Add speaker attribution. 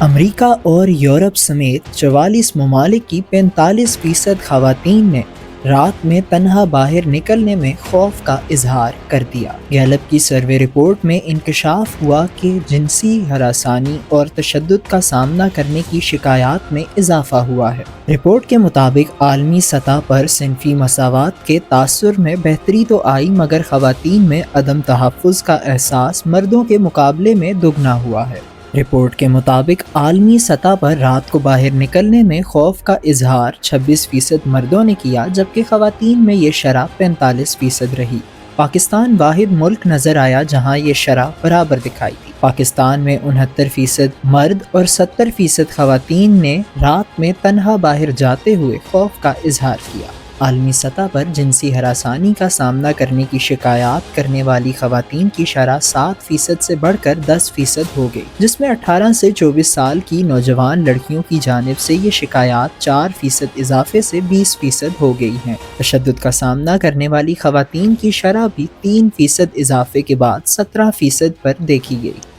Speaker 1: امریکہ اور یورپ سمیت 44 ممالک کی 45% خواتین نے رات میں تنہا باہر نکلنے میں خوف کا اظہار کر دیا۔ گیلپ کی سروے رپورٹ میں انکشاف ہوا کہ جنسی ہراسانی اور تشدد کا سامنا کرنے کی شکایات میں اضافہ ہوا ہے۔ رپورٹ کے مطابق عالمی سطح پر صنفی مساوات کے تاثر میں بہتری تو آئی، مگر خواتین میں عدم تحفظ کا احساس مردوں کے مقابلے میں دگنا ہوا ہے۔ رپورٹ کے مطابق عالمی سطح پر رات کو باہر نکلنے میں خوف کا اظہار 26% مردوں نے کیا، جبکہ خواتین میں یہ شرح 45% رہی۔ پاکستان واحد ملک نظر آیا جہاں یہ شرح برابر دکھائی دی۔ پاکستان میں 69% مرد اور 70% خواتین نے رات میں تنہا باہر جاتے ہوئے خوف کا اظہار کیا۔ عالمی سطح پر جنسی ہراسانی کا سامنا کرنے کی شکایات کرنے والی خواتین کی شرح 7% سے بڑھ کر 10% ہو گئی، جس میں 18 سے 24 سال کی نوجوان لڑکیوں کی جانب سے یہ شکایات 4% اضافے سے 20% ہو گئی ہیں۔ تشدد کا سامنا کرنے والی خواتین کی شرح بھی 3% اضافے کے بعد 17% پر دیکھی گئی۔